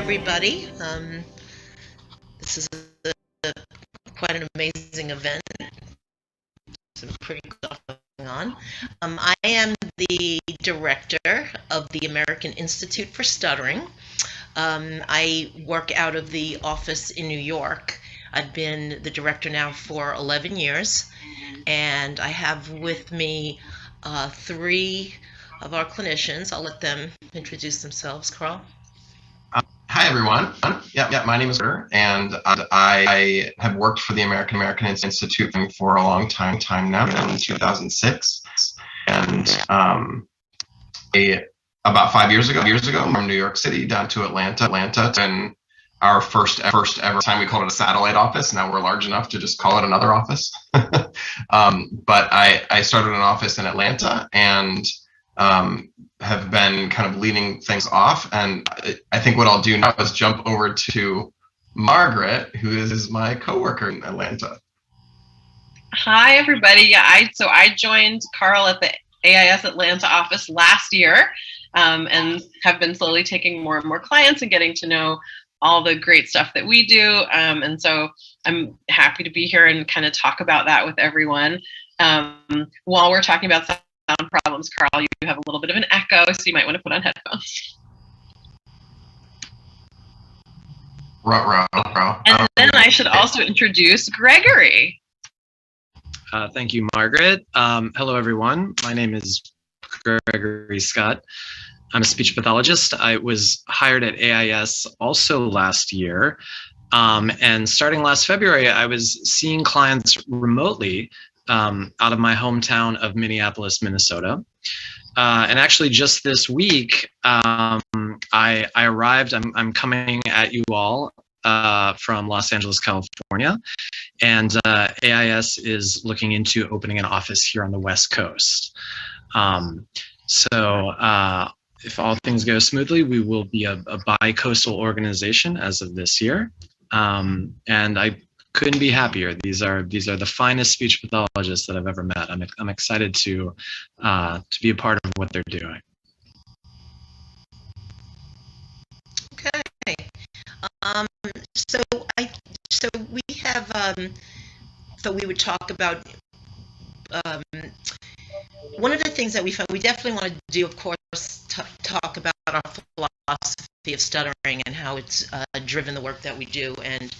everybody. This is quite an amazing event. Some pretty good stuff going on. I am the director of the American Institute for Stuttering. I work out of the office in New York. I've been the director now for 11 years, and I have with me three of our clinicians. I'll let them introduce themselves. Carl? Hi, everyone. My name is Stutter, and I have worked for the American Institute for a long time now, in 2006. And about 5 years ago, from New York City down to Atlanta, and our first ever time we called it a satellite office. Now we're large enough to just call it another office. But I started an office in Atlanta and have been kind of leading things off. And I think what I'll do now is jump over to Margaret, who is my coworker in Atlanta. Hi, everybody. Yeah, I joined Carl at the AIS Atlanta office last year, and have been slowly taking more and more clients and getting to know all the great stuff that we do. And so I'm happy to be here and kind of talk about that with everyone. While we're talking about sound problems, Carl, you have a little bit of an echo, so you might want to put on headphones. And then I should also introduce Gregory. Thank you, Margaret. Hello, everyone. My name is Gregory Scott. I'm a speech pathologist. I was hired at AIS also last year. And starting last February, I was seeing clients remotely out of my hometown of Minneapolis, Minnesota. And actually just this week, I arrived, I'm coming at you all from Los Angeles, California. And AIS is looking into opening an office here on the West Coast. If all things go smoothly, we will be a bi-coastal organization as of this year. And I couldn't be happier. These are the finest speech pathologists that I've ever met. I'm excited to be a part of what they're doing. Okay. So we have thought we would talk about one of the things that we definitely want to do, of course, talk about our philosophy of stuttering and how it's driven the work that we do and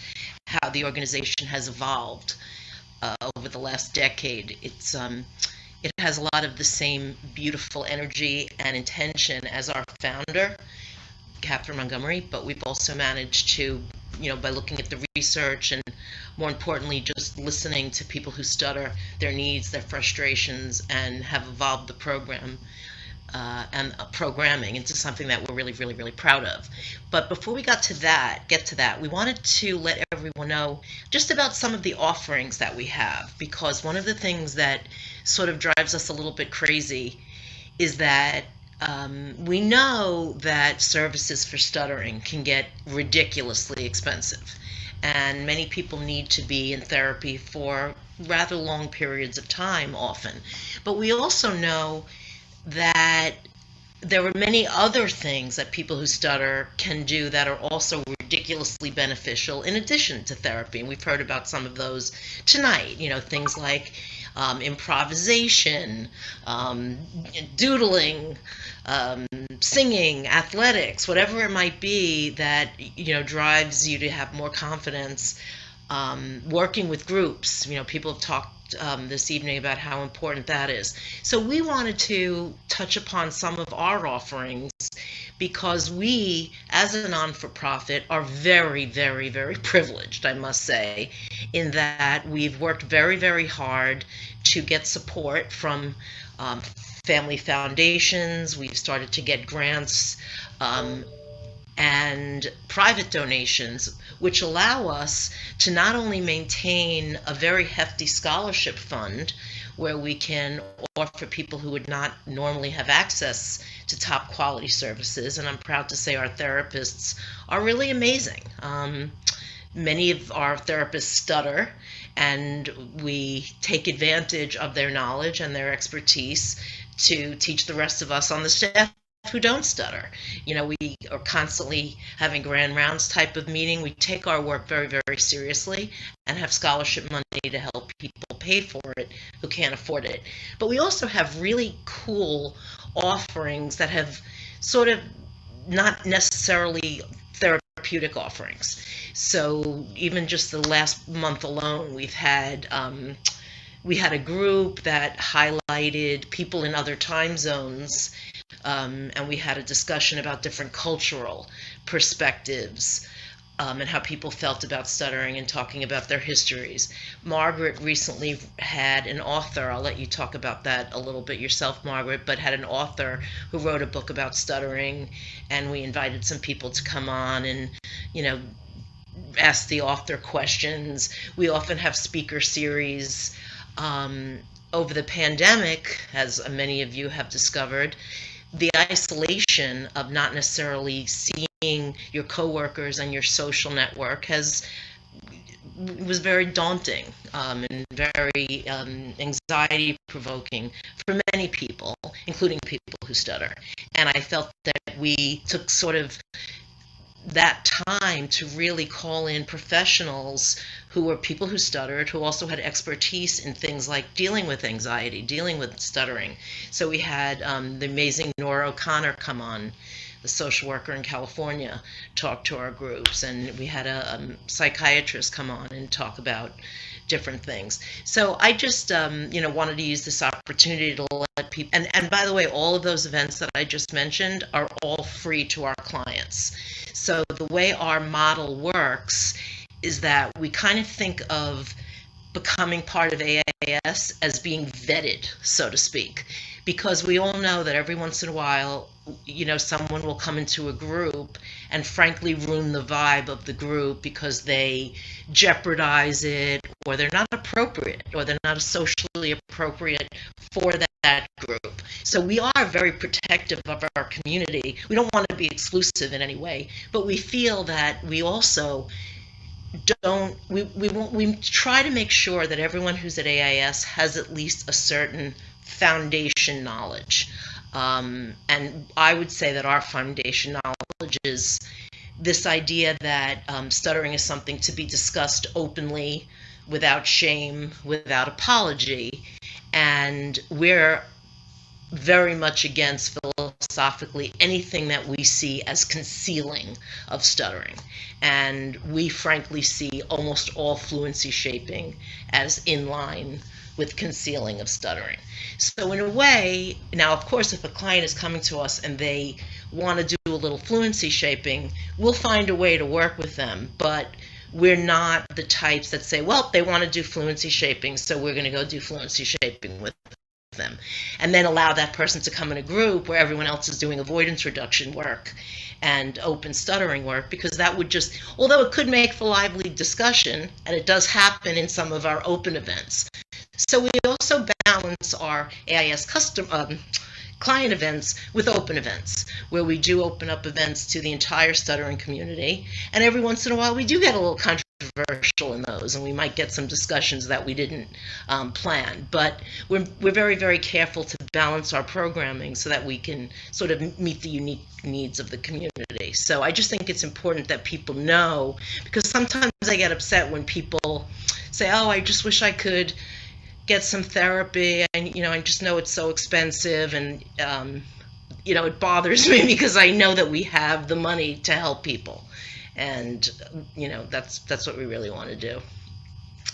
how the organization has evolved over the last decade. It has a lot of the same beautiful energy and intention as our founder, Catherine Montgomery, but we've also managed to, by looking at the research and more importantly, just listening to people who stutter, their needs, their frustrations, and have evolved the program and programming into something that we're really, really, really proud of. But before we get to that, we wanted to let everyone know just about some of the offerings that we have, because one of the things that sort of drives us a little bit crazy is that we know that services for stuttering can get ridiculously expensive, and many people need to be in therapy for rather long periods of time often. But we also know that there are many other things that people who stutter can do that are also ridiculously beneficial in addition to therapy. And we've heard about some of those tonight, things like improvisation, doodling, singing, athletics, whatever it might be that drives you to have more confidence. Working with groups, people have talked this evening about how important that is. So we wanted to touch upon some of our offerings because we, as a non-for-profit, are very, very, very privileged, I must say, in that we've worked very, very hard to get support from family foundations. We've started to get grants and private donations, which allow us to not only maintain a very hefty scholarship fund where we can offer people who would not normally have access to top quality services, and I'm proud to say our therapists are really amazing. Many of our therapists stutter, and we take advantage of their knowledge and their expertise to teach the rest of us on the staff who don't stutter. We are constantly having grand rounds type of meeting. We take our work very, very seriously and have scholarship money to help people pay for it who can't afford it. But we also have really cool offerings that have sort of not necessarily therapeutic offerings. So even just the last month alone, we had a group that highlighted people in other time zones, and we had a discussion about different cultural perspectives, and how people felt about stuttering and talking about their histories. Margaret recently had an author, I'll let you talk about that a little bit yourself, Margaret, but had an author who wrote a book about stuttering, and we invited some people to come on and, ask the author questions. We often have speaker series. Over the pandemic, as many of you have discovered, the isolation of not necessarily seeing your coworkers and your social network was very daunting, and very anxiety provoking for many people, including people who stutter. And I felt that we took sort of that time to really call in professionals who were people who stuttered, who also had expertise in things like dealing with anxiety, dealing with stuttering. So we had the amazing Nora O'Connor come on, the social worker in California, talk to our groups, and we had a psychiatrist come on and talk about different things. So I just wanted to use this opportunity to let people, and by the way, all of those events that I just mentioned are all free to our clients. So the way our model works is that we kind of think of becoming part of AIS as being vetted, so to speak, because we all know that every once in a while, someone will come into a group and frankly ruin the vibe of the group because they jeopardize it, or they're not appropriate, or they're not socially appropriate for that group. So we are very protective of our community. We don't want to be exclusive in any way, but we feel that we also we try to make sure that everyone who's at AIS has at least a certain foundation knowledge. And I would say that our foundation knowledge is this idea that stuttering is something to be discussed openly, without shame, without apology, and we're very much against philosophically anything that we see as concealing of stuttering. And we frankly see almost all fluency shaping as in line with concealing of stuttering. So in a way, now of course if a client is coming to us and they want to do a little fluency shaping, we'll find a way to work with them, but we're not the types that say, well, they want to do fluency shaping, so we're going to go do fluency shaping with them, and then allow that person to come in a group where everyone else is doing avoidance reduction work and open stuttering work, because that would just, although it could make for lively discussion, and it does happen in some of our open events. So we also balance our AIS custom client events with open events, where we do open up events to the entire stuttering community, and every once in a while we do get a little controversial in those, and we might get some discussions that we didn't plan, but we're very, very careful to balance our programming so that we can sort of meet the unique needs of the community. So I just think it's important that people know, because sometimes I get upset when people say, oh, I just wish I could get some therapy, and I just know it's so expensive, and it bothers me because I know that we have the money to help people, and that's what we really want to do.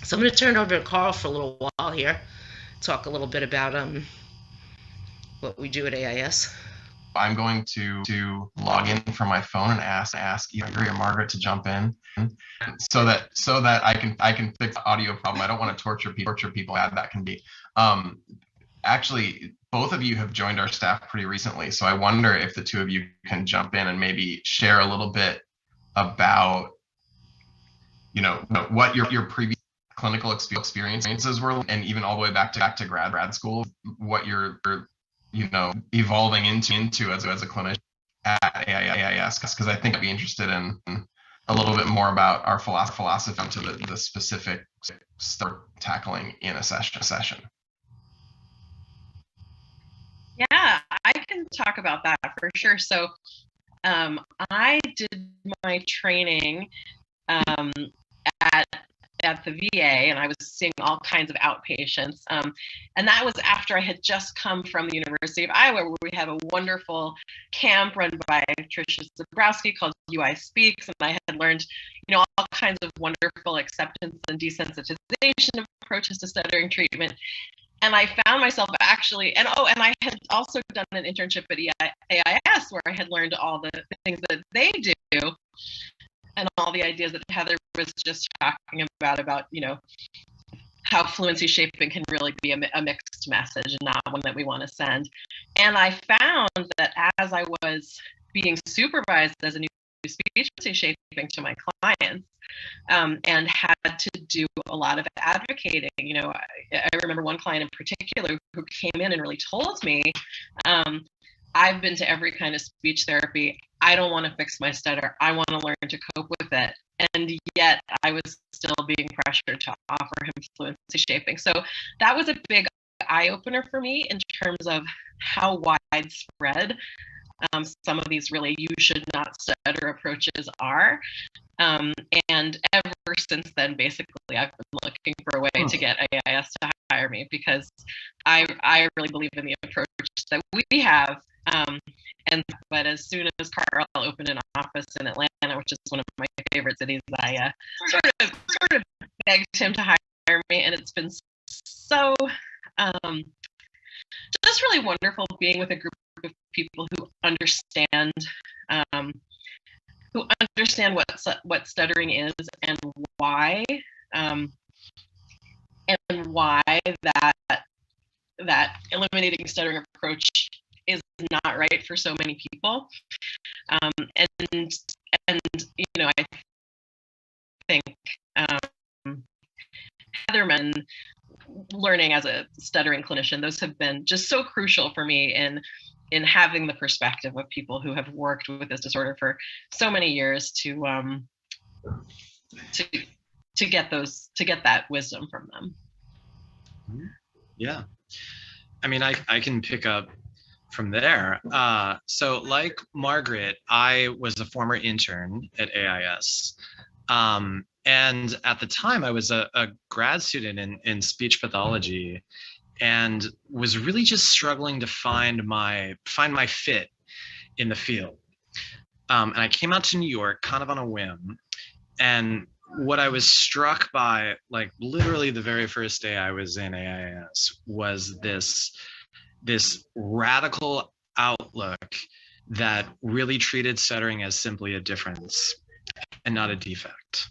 So I'm going to turn it over to Carl for a little while here, talk a little bit about what we do at AIS. I'm going to log in from my phone and ask either Gregory or Margaret to jump in, so that I can fix the audio problem. I don't want to torture people. Bad that can be. Actually, both of you have joined our staff pretty recently, so I wonder if the two of you can jump in and maybe share a little bit about what your previous clinical experiences were, and even all the way back to grad school, what you're evolving into as a clinician at AIS, because I think I'd be interested in a little bit more about our philosophy to the specific stuff tackling in a session. Yeah, I can talk about that for sure. So I did my training at the VA, and I was seeing all kinds of outpatients. And that was after I had just come from the University of Iowa, where we have a wonderful camp run by Tricia Zabrowski called UI Speaks. And I had learned, all kinds of wonderful acceptance and desensitization approaches to stuttering treatment. And I found myself actually, and I had also done an internship at AIS where I had learned all the things that they do and all the ideas that Heather was just talking about, how fluency shaping can really be a mixed message and not one that we want to send. And I found that as I was being supervised as a new speech fluency shaping to my clients, and had to do a lot of advocating. I remember one client in particular who came in and really told me, I've been to every kind of speech therapy. I don't want to fix my stutter. I want to learn to cope with it. And yet I was still being pressured to offer him fluency shaping. So that was a big eye opener for me in terms of how widespread some of these really you should not stutter approaches are. And ever since then, basically, I've been looking for a way to get AIS to hire me because I really believe in the approach that we have. But as soon as Carl opened an office in Atlanta, which is one of my favorite cities, I sort of begged him to hire me, and it's been so just really wonderful being with a group of people who understand what stuttering is and why that eliminating stuttering approach is not right for so many people. And I think Heatherman learning as a stuttering clinician, those have been just so crucial for me in having the perspective of people who have worked with this disorder for so many years to get that wisdom from them. Yeah, I mean, I can pick up from there. So like Margaret, I was a former intern at AIS. And at the time I was a grad student in speech pathology and was really just struggling to find my fit in the field. And I came out to New York kind of on a whim. And what I was struck by, like literally the very first day I was in AIS, was this radical outlook that really treated stuttering as simply a difference and not a defect.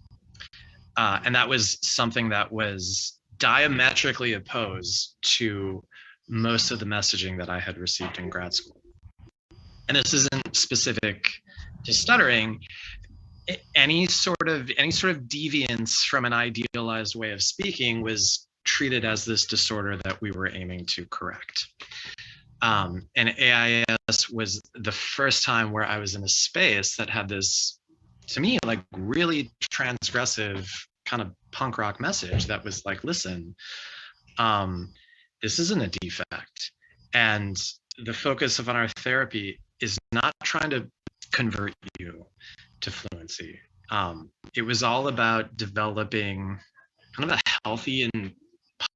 And that was something that was diametrically opposed to most of the messaging that I had received in grad school. And this isn't specific to stuttering. Any sort of deviance from an idealized way of speaking was treated as this disorder that we were aiming to correct. And AIS was the first time where I was in a space that had this, to me, like really transgressive kind of punk rock message that was like, listen, this isn't a defect. And the focus of our therapy is not trying to convert you to fluency. It was all about developing kind of a healthy and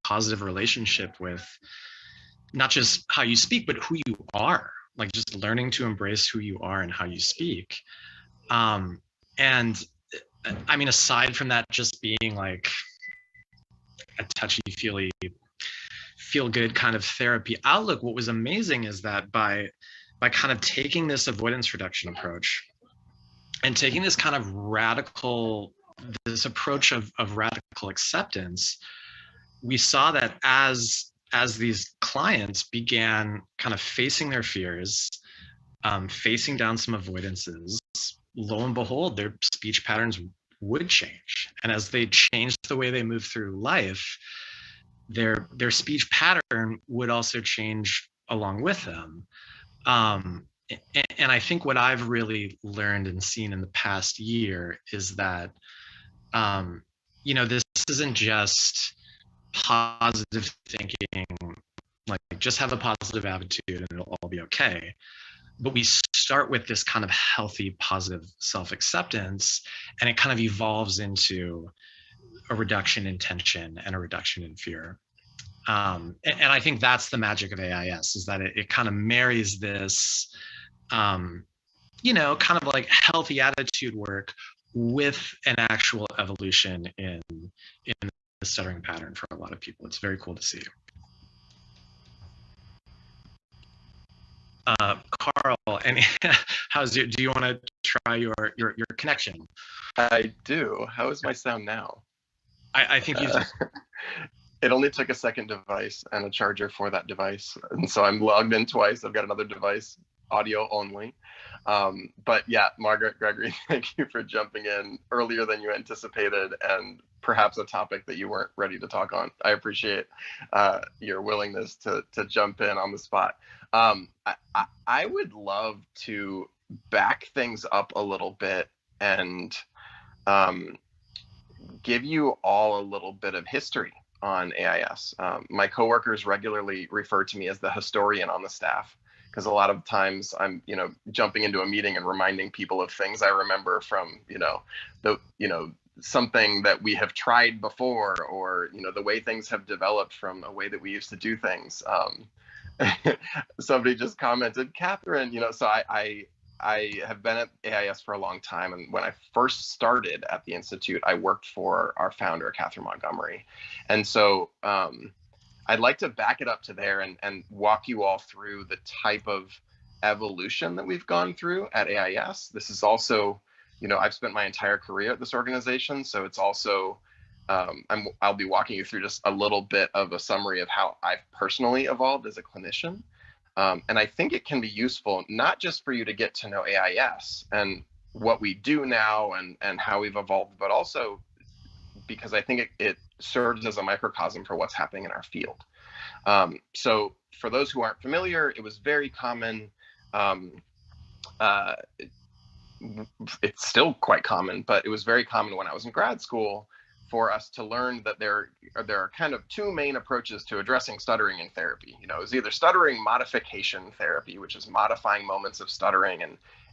positive relationship with not just how you speak, but who you are, like just learning to embrace who you are and how you speak. And I mean, aside from that just being like a touchy-feely, feel-good kind of therapy outlook, what was amazing is that by kind of taking this avoidance reduction approach and taking this kind of this approach of radical acceptance, we saw that as these clients began kind of facing their fears, facing down some avoidances, lo and behold, their speech patterns would change. And as they changed the way they move through life, their speech pattern would also change along with them. And I think what I've really learned and seen in the past year is that, this isn't just positive thinking, like just have a positive attitude and it'll all be okay. But we start with this kind of healthy, positive self-acceptance, and it kind of evolves into a reduction in tension and a reduction in fear. And I think that's the magic of AIS, is that it kind of marries this, you know, kind of like healthy attitude work with an actual evolution in the stuttering pattern for a lot of people. It's very cool to see. Carl, and do you want to try your connection? I do. How is my sound now? I think you it only took a second device and a charger for that device. And so I'm logged in twice. I've got another device, audio only. But yeah, Margaret, Gregory, thank you for jumping in earlier than you anticipated, and perhaps a topic that you weren't ready to talk on. I appreciate your willingness to jump in on the spot. I would love to back things up a little bit and give you all a little bit of history on AIS. My coworkers regularly refer to me as the historian on the staff, because a lot of times I'm, jumping into a meeting and reminding people of things I remember from, something that we have tried before, or, the way things have developed from a way that we used to do things. Somebody just commented, Catherine, so I have been at AIS for a long time, and when I first started at the Institute, I worked for our founder, Catherine Montgomery. And so I'd like to back it up to there and walk you all through the type of evolution that we've gone through at AIS. This is also, I've spent my entire career at this organization, so it's also, I'll be walking you through just a little bit of a summary of how I've personally evolved as a clinician. And I think it can be useful, not just for you to get to know AIS and what we do now and how we've evolved, but also because I think it serves as a microcosm for what's happening in our field. So for those who aren't familiar, it was very common. It's still quite common, but it was very common when I was in grad school for us to learn that there are kind of two main approaches to addressing stuttering in therapy. It was either stuttering modification therapy, which is modifying moments of stuttering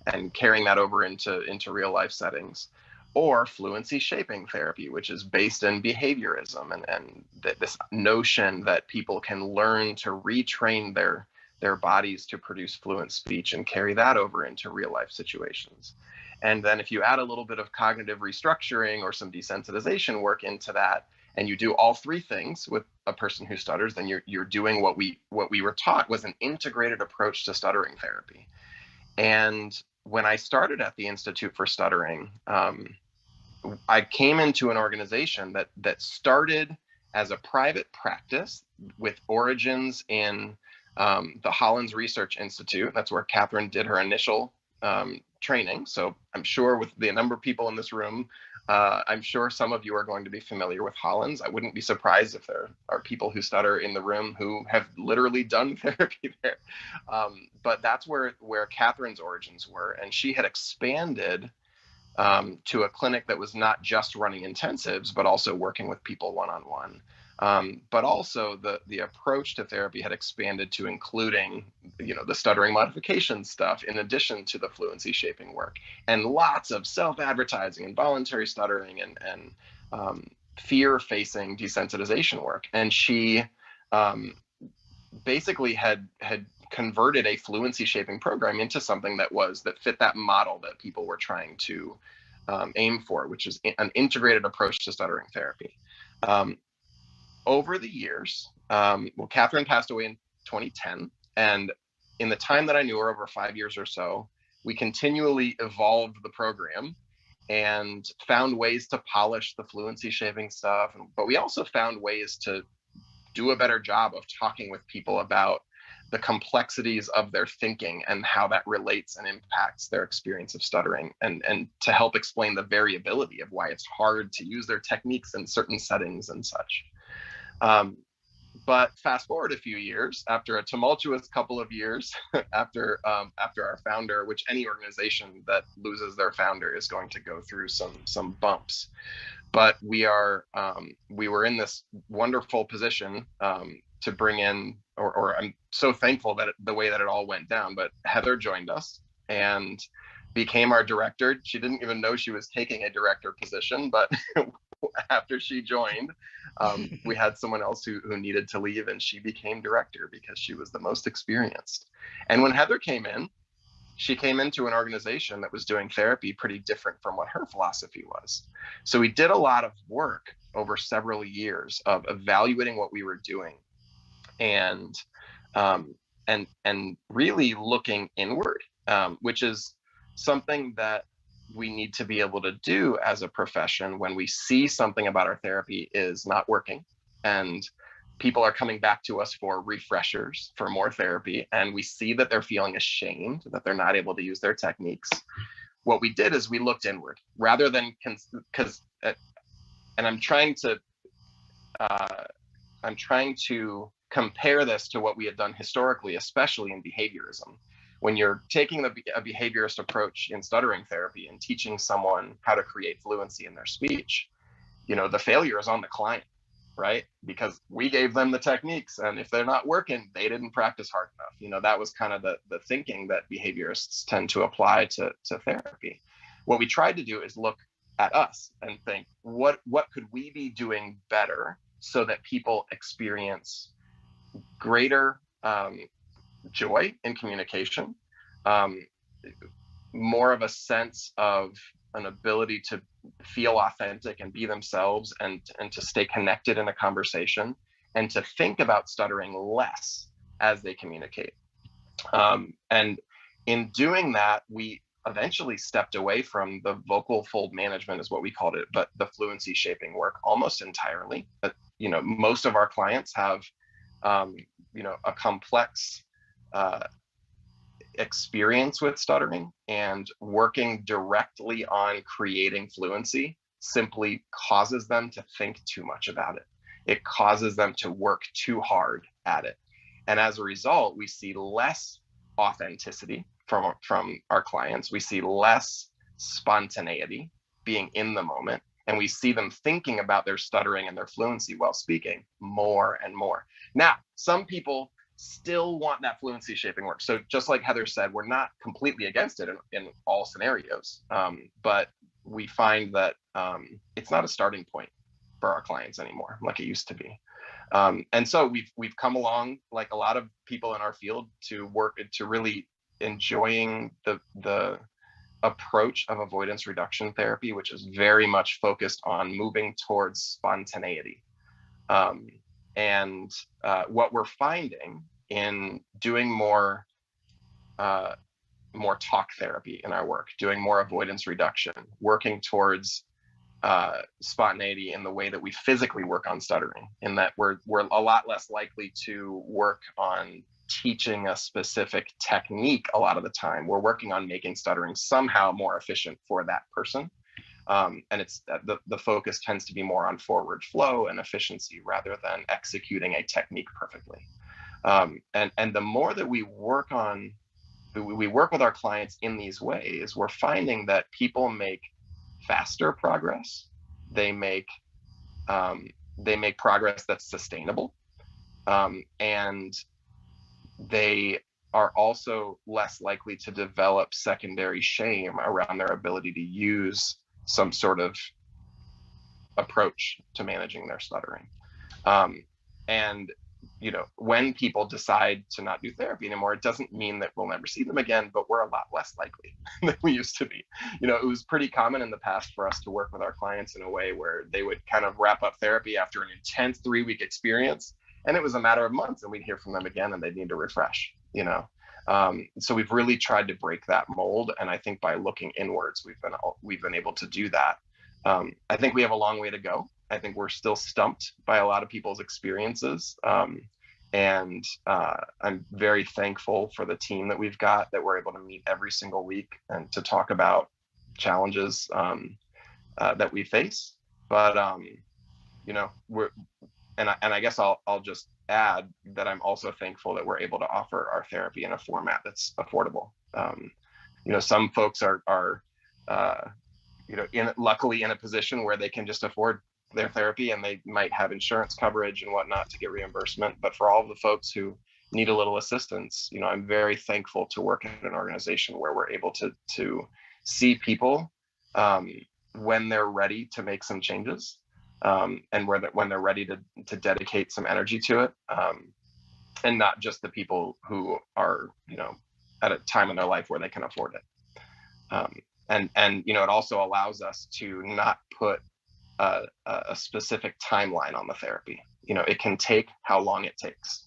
and carrying that over into real life settings, or fluency shaping therapy, which is based in behaviorism and this notion that people can learn to retrain their bodies to produce fluent speech and carry that over into real life situations. And then if you add a little bit of cognitive restructuring or some desensitization work into that, and you do all three things with a person who stutters, then you're doing what we were taught was an integrated approach to stuttering therapy. And when I started at the Institute for Stuttering, I came into an organization that started as a private practice with origins in the Hollins Research Institute. That's where Catherine did her initial training. So I'm sure with the number of people in this room, I'm sure some of you are going to be familiar with Hollins. I wouldn't be surprised if there are people who stutter in the room who have literally done therapy there. But that's where Catherine's origins were. And she had expanded to a clinic that was not just running intensives, but also working with people one-on-one. But also the approach to therapy had expanded to including, the stuttering modification stuff, in addition to the fluency shaping work, and lots of self-advertising and voluntary stuttering and fear-facing desensitization work. And she basically had converted a fluency shaping program into something that fit that model that people were trying to aim for, which is an integrated approach to stuttering therapy. Over the years, Catherine passed away in 2010, and in the time that I knew her, over 5 years or so, we continually evolved the program and found ways to polish the fluency shaping stuff, but we also found ways to do a better job of talking with people about the complexities of their thinking and how that relates and impacts their experience of stuttering, and to help explain the variability of why it's hard to use their techniques in certain settings and such. But fast forward a few years, after a tumultuous couple of years, after our founder, which any organization that loses their founder is going to go through some bumps. But we were in this wonderful position to bring in, or I'm so thankful that the way that it all went down, but Heather joined us and became our director. She didn't even know she was taking a director position, but after she joined, we had someone else who needed to leave, and she became director because she was the most experienced. And when Heather came in, she came into an organization that was doing therapy pretty different from what her philosophy was. So we did a lot of work over several years of evaluating what we were doing, and really looking inward, which is something that we need to be able to do as a profession when we see something about our therapy is not working, and people are coming back to us for refreshers, for more therapy, and we see that they're feeling ashamed that they're not able to use their techniques. What we did is we looked inward rather than, and I'm trying to compare this to what we had done historically, especially in behaviorism. When you're taking a behaviorist approach in stuttering therapy and teaching someone how to create fluency in their speech, the failure is on the client, right? Because we gave them the techniques, and if they're not working, they didn't practice hard enough. That was kind of the thinking that behaviorists tend to apply to therapy. What we tried to do is look at us and think, what could we be doing better so that people experience greater joy in communication, more of a sense of an ability to feel authentic and be themselves, and to stay connected in a conversation, and to think about stuttering less as they communicate. And in doing that, we eventually stepped away from the vocal fold management, is what we called it, but the fluency shaping work almost entirely. But most of our clients have a complex experience with stuttering, and working directly on creating fluency simply causes them to think too much about it. It causes them to work too hard at it. And as a result, we see less authenticity from our clients. We see less spontaneity, being in the moment, and we see them thinking about their stuttering and their fluency while speaking more and more. Now, some people still want that fluency shaping work. So just like Heather said, we're not completely against it in all scenarios, but we find that it's not a starting point for our clients anymore like it used to be. And so we've come along, like a lot of people in our field, to really enjoying the approach of avoidance reduction therapy, which is very much focused on moving towards spontaneity. And what we're finding in doing more talk therapy in our work, doing more avoidance reduction, working towards spontaneity in the way that we physically work on stuttering, in that we're a lot less likely to work on teaching a specific technique. A lot of the time we're working on making stuttering somehow more efficient for that person. And it's the focus tends to be more on forward flow and efficiency rather than executing a technique perfectly. And the more that we work with our clients in these ways, we're finding that people make faster progress. They make progress that's sustainable, and they are also less likely to develop secondary shame around their ability to use some sort of approach to managing their stuttering. And when people decide to not do therapy anymore, it doesn't mean that we'll never see them again, but we're a lot less likely than we used to be. It was pretty common in the past for us to work with our clients in a way where they would kind of wrap up therapy after an intense 3-week experience, and it was a matter of months and we'd hear from them again and they'd need to refresh. So we've really tried to break that mold, and I think by looking inwards, we've been able to do that. I think we have a long way to go. I think we're still stumped by a lot of people's experiences, and I'm very thankful for the team that we've got, that we're able to meet every single week and to talk about challenges that we face. But I guess I'll just add that I'm also thankful that we're able to offer our therapy in a format that's affordable. Some folks are luckily in a position where they can just afford their therapy, and they might have insurance coverage and whatnot to get reimbursement. But for all of the folks who need a little assistance, you know, I'm very thankful to work in an organization where we're able to see people when they're ready to make some changes, and when they're ready to dedicate some energy to it, and not just the people who are, you know, at a time in their life where they can afford it. And you know, it also allows us to not put a specific timeline on the therapy. You know, it can take how long it takes.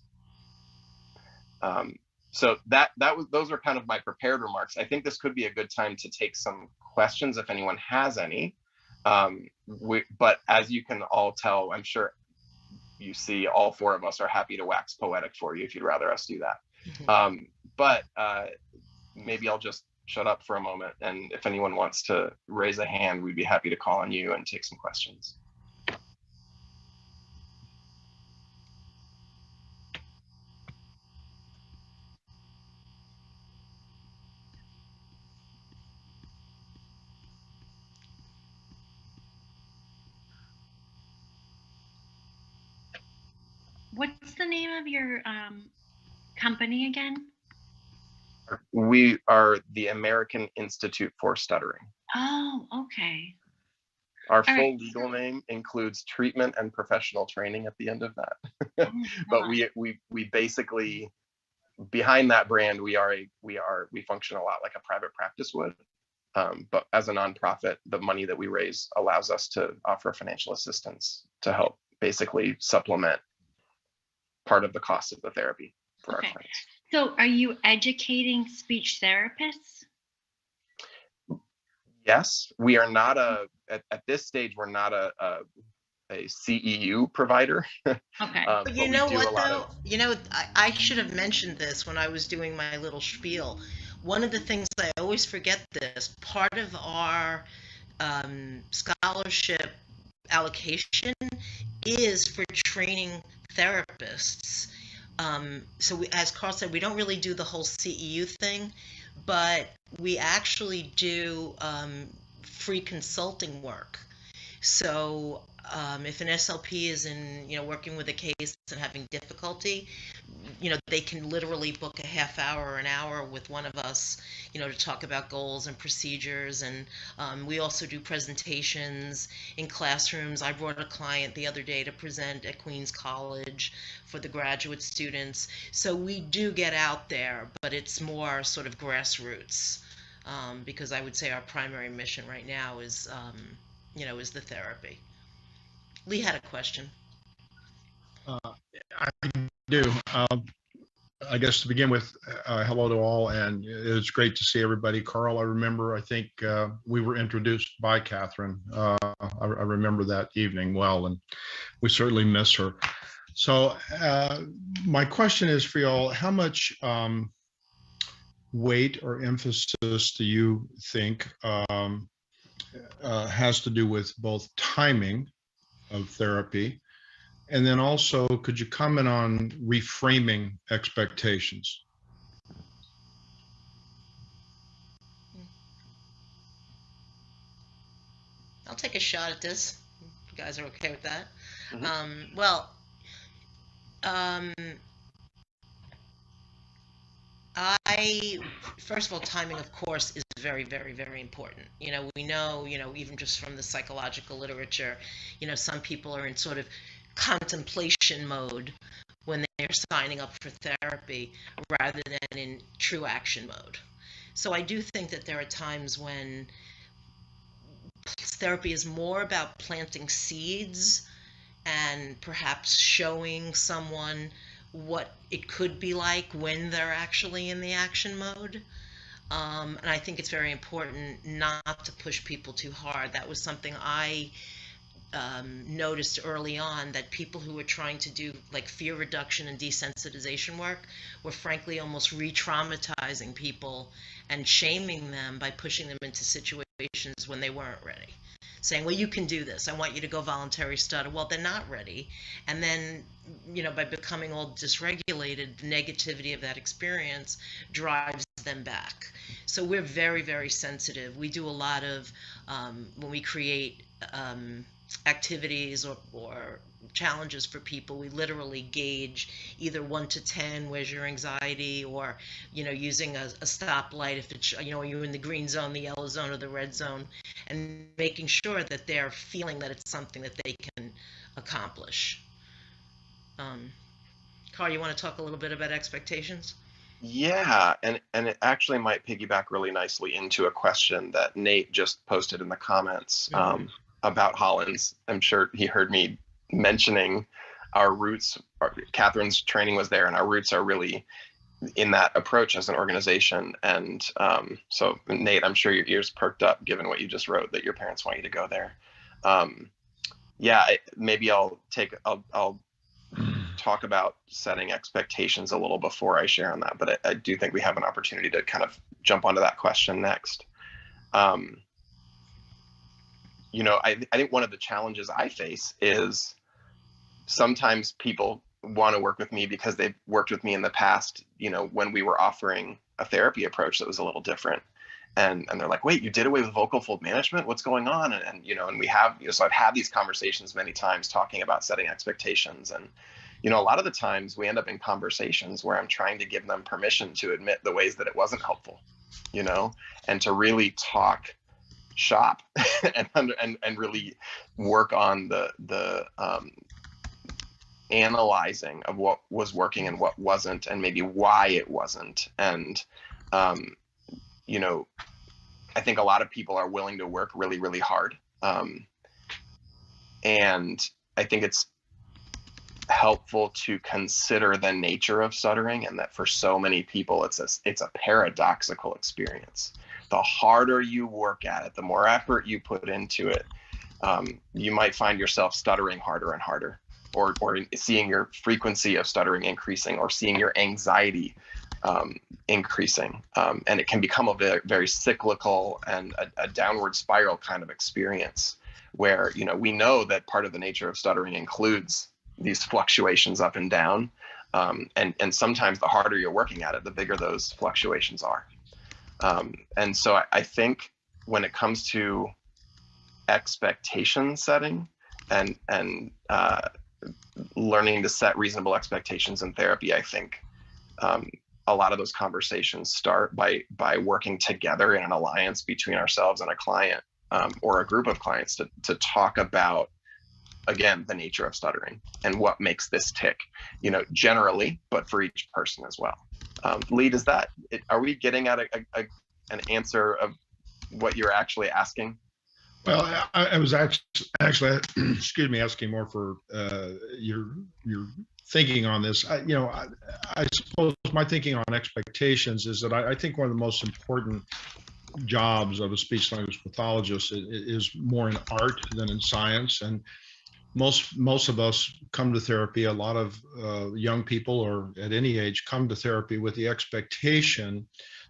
So those are kind of my prepared remarks. I think this could be a good time to take some questions if anyone has any. But as you can all tell, I'm sure you see all four of us are happy to wax poetic for you if you'd rather us do that. Mm-hmm. But maybe I'll just shut up for a moment, and if anyone wants to raise a hand, we'd be happy to call on you and take some questions. What's the name of your company again? We are the American Institute for Stuttering. Oh, okay. Our full legal name includes treatment and professional training at the end of that. Oh, but we basically, behind that brand, we function a lot like a private practice would. But as a nonprofit, the money that we raise allows us to offer financial assistance to help basically supplement part of the cost of the therapy for our clients. So are you educating speech therapists? Yes, we are not at this stage, we're not a CEU provider. Okay. But you know what though? You know, I should have mentioned this when I was doing my little spiel. One of the things I always forget this, part of our scholarship allocation is for training therapists. So we, as Carl said, we don't really do the whole CEU thing, but we actually do free consulting work. So if an SLP is in, you know, working with a case and having difficulty, you know, they can literally book a half hour or an hour with one of us, you know, to talk about goals and procedures. And we also do presentations in classrooms. I brought a client the other day to present at Queens College for the graduate students. So we do get out there, but it's more sort of grassroots, because I would say our primary mission right now is, you know, is the therapy. Lee had a question. I do. I guess to begin with, hello to all, and it's great to see everybody. Carl, I remember, I think we were introduced by Catherine. I remember that evening well, and we certainly miss her. So my question is for y'all, how much weight or emphasis do you think has to do with both timing of therapy, and then also could you comment on reframing expectations? I'll take a shot at this. You guys are okay with that? Mm-hmm. First of all, timing, of course, is very, very, very important. You know, we know, you know, even just from the psychological literature, you know, some people are in sort of contemplation mode when they're signing up for therapy rather than in true action mode. So I do think that there are times when therapy is more about planting seeds and perhaps showing someone what it could be like when they're actually in the action mode. And I think it's very important not to push people too hard. That was something I noticed early on, that people who were trying to do like fear reduction and desensitization work were frankly almost re-traumatizing people and shaming them by pushing them into situations when they weren't ready. Saying, well, you can do this. I want you to go voluntary stutter. Well, they're not ready. And then, you know, by becoming all dysregulated, the negativity of that experience drives them back. So we're very, very sensitive. We do a lot of, when we create activities or challenges for people, we literally gauge either 1 to 10, where's your anxiety, or, you know, using a stoplight, if it's, you know, are you in the green zone, the yellow zone, or the red zone, and making sure that they're feeling that it's something that they can accomplish. Carl, you want to talk a little bit about expectations? Yeah, and it actually might piggyback really nicely into a question that Nate just posted in the comments about Hollins. I'm sure he heard me mentioning our roots. Catherine's training was there, and our roots are really in that approach as an organization. And so, Nate, I'm sure your ears perked up given what you just wrote, that your parents want you to go there. Yeah, maybe I'll talk about setting expectations a little before I share on that, but I do think we have an opportunity to kind of jump onto that question next. You know, I think one of the challenges I face is sometimes people want to work with me because they've worked with me in the past, you know, when we were offering a therapy approach that was a little different. And they're like, wait, you did away with vocal fold management? What's going on? And you know, and we have, you know, so I've had these conversations many times talking about setting expectations. And, you know, a lot of the times we end up in conversations where I'm trying to give them permission to admit the ways that it wasn't helpful, you know, and to really talk shop and really work on the analyzing of what was working and what wasn't, and maybe why it wasn't. And, you know, I think a lot of people are willing to work really, really hard. And I think it's helpful to consider the nature of stuttering, and that for so many people, it's a paradoxical experience. The harder you work at it, the more effort you put into it, you might find yourself stuttering harder and harder, or seeing your frequency of stuttering increasing, or seeing your anxiety increasing. And it can become a very, very cyclical and a downward spiral kind of experience where, you know, we know that part of the nature of stuttering includes these fluctuations up and down. And sometimes the harder you're working at it, the bigger those fluctuations are. And so I think when it comes to expectation setting and learning to set reasonable expectations in therapy, I think a lot of those conversations start by working together in an alliance between ourselves and a client, or a group of clients, to talk about, again, the nature of stuttering and what makes this tick, you know, generally, but for each person as well. Lee, are we getting at an answer of what you're actually asking? Well, I was actually, excuse me, asking more for your thinking on this. I suppose my thinking on expectations is that I think one of the most important jobs of a speech language pathologist is more in art than in science. And most of us come to therapy, a lot of young people, or at any age, come to therapy with the expectation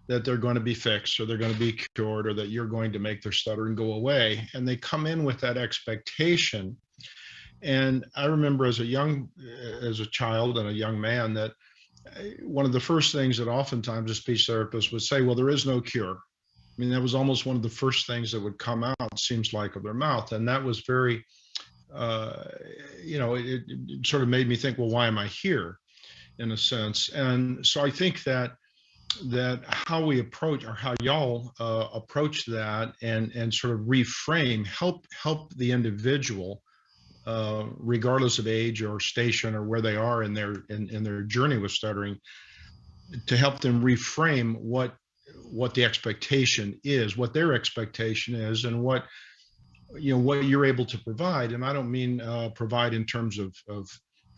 that they're going to be fixed, or they're going to be cured, or that you're going to make their stuttering go away. And they come in with that expectation. And I remember as a child and a young man, that one of the first things that oftentimes a speech therapist would say, well, there is no cure. I mean, that was almost one of the first things that would come out, seems like, of their mouth. And that was very, it sort of made me think, well, why am I here, in a sense? And so I think that how we approach, or how y'all approach that, and sort of reframe, help the individual, regardless of age or station or where they are in their journey with stuttering, to help them reframe what the expectation is, what their expectation is, and what you're able to provide. And I don't mean provide in terms of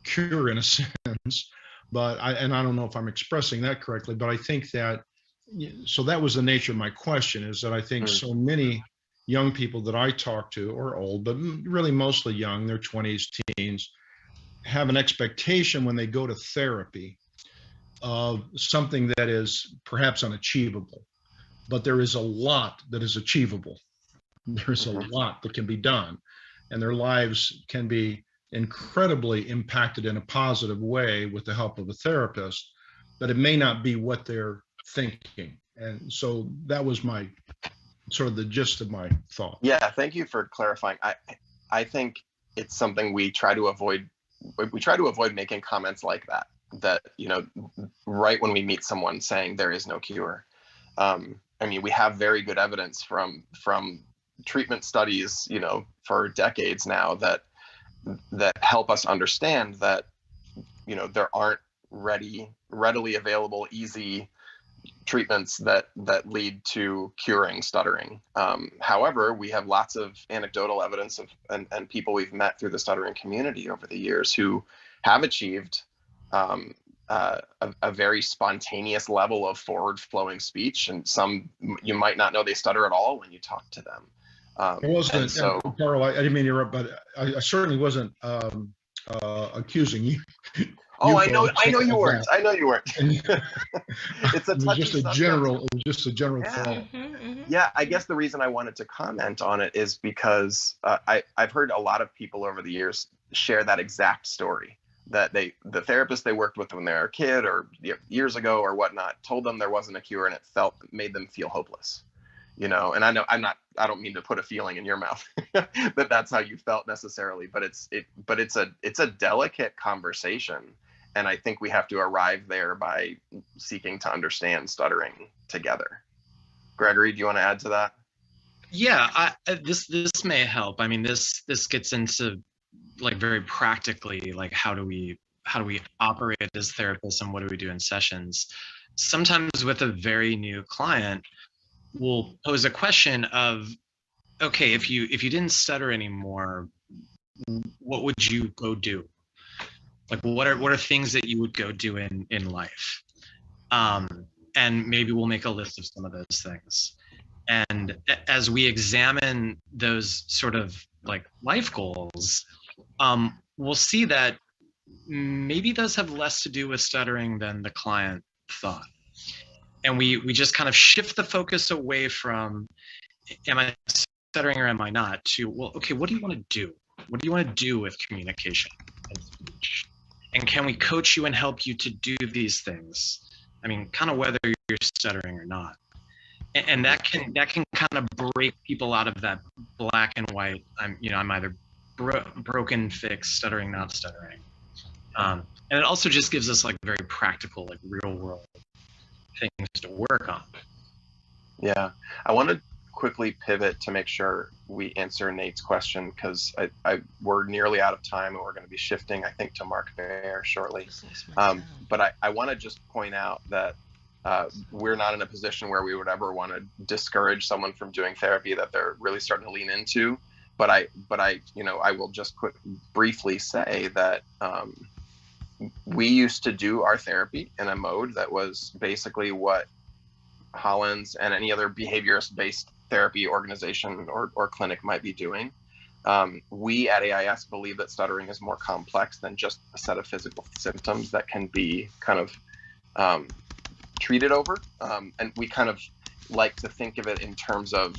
cure, in a sense, but I don't know if I'm expressing that correctly, but I think that, so that was the nature of my question, is that I think so many young people that I talk to, or old, but really mostly young, their 20s, teens, have an expectation when they go to therapy of something that is perhaps unachievable, but there is a lot that is achievable. There's a lot that can be done, and their lives can be incredibly impacted in a positive way with the help of a therapist, but it may not be what they're thinking. And so that was my sort of the gist of my thought. Yeah, thank you for clarifying. I think it's something we try to avoid. We try to avoid making comments like that. That, you know, right when we meet someone saying there is no cure. I mean, we have very good evidence from treatment studies, you know, for decades now that help us understand that, you know, there aren't readily available, easy treatments that lead to curing stuttering. However, we have lots of anecdotal evidence of and people we've met through the stuttering community over the years who have achieved a very spontaneous level of forward-flowing speech, and some you might not know they stutter at all when you talk to them. It wasn't, so, Carl, I didn't mean to interrupt, but I certainly wasn't accusing you. Oh, I know you weren't. I know you weren't. It's a touchy subject. It was just a general Yeah. thought. Yeah, I guess the reason I wanted to comment on it is because I've heard a lot of people over the years share that exact story, that the therapist they worked with when they were a kid or years ago or whatnot told them there wasn't a cure, and it made them feel hopeless, you know. And I don't mean to put a feeling in your mouth that that's how you felt necessarily, but it's a delicate conversation, and I think we have to arrive there by seeking to understand stuttering together. Gregory, do you want to add to that? Yeah, this may help. I mean, this gets into like very practically, like how do we operate as therapists and what do we do in sessions. Sometimes with a very new client, we'll pose a question of, okay, if you didn't stutter anymore, what would you go do? Like what are things that you would go do in life? And maybe we'll make a list of some of those things. And as we examine those sort of like life goals, we'll see that maybe those have less to do with stuttering than the client thought. And we just kind of shift the focus away from, am I stuttering or am I not, to, well, okay, what do you want to do? What do you want to do with communication and speech? And can we coach you and help you to do these things? I mean, kind of whether you're stuttering or not. And that can kind of break people out of that black and white, I'm either broken, fixed, stuttering, not stuttering. And it also just gives us like very practical, like real world things to work on. Yeah, I want to quickly pivot to make sure we answer Nate's question, because we're nearly out of time and we're going to be shifting, I think, to Mark Baer shortly. But I want to just point out that we're not in a position where we would ever want to discourage someone from doing therapy that they're really starting to lean into. But I will just briefly say that we used to do our therapy in a mode that was basically what Hollins and any other behaviorist-based therapy organization or clinic might be doing. We at AIS believe that stuttering is more complex than just a set of physical symptoms that can be kind of treated over. And we kind of like to think of it in terms of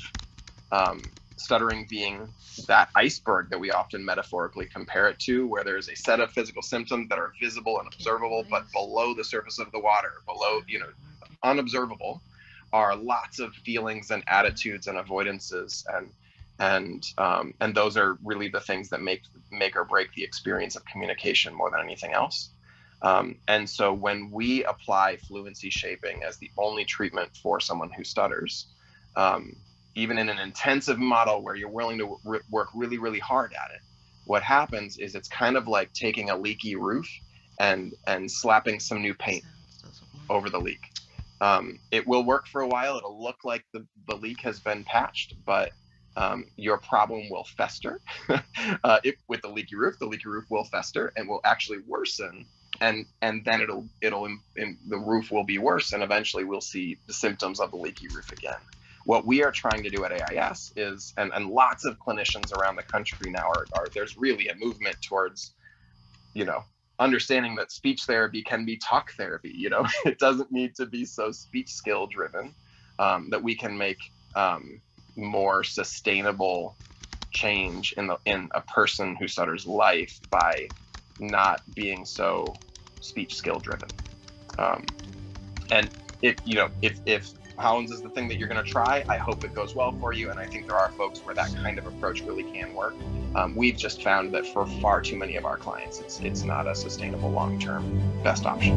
stuttering being that iceberg that we often metaphorically compare it to, where there's a set of physical symptoms that are visible and observable, but below the surface of the water, unobservable, are lots of feelings and attitudes and avoidances, and those are really the things that make or break the experience of communication more than anything else. And so when we apply fluency shaping as the only treatment for someone who stutters, even in an intensive model where you're willing to work really, really hard at it, what happens is it's kind of like taking a leaky roof and slapping some new paint over the leak. It will work for a while. It'll look like the leak has been patched, but your problem will fester. With the leaky roof will fester and will actually worsen. And then the roof will be worse, and eventually we'll see the symptoms of the leaky roof again. What we are trying to do at AIS is, and lots of clinicians around the country now are there's really a movement towards, understanding that speech therapy can be talk therapy. It doesn't need to be so speech skill driven, that we can make more sustainable change in a person who stutters life by not being so speech skill driven. And if Hounds is the thing that you're going to try. I hope it goes well for you, and I think there are folks where that kind of approach really can work. We've just found that for far too many of our clients, it's not a sustainable long-term best option.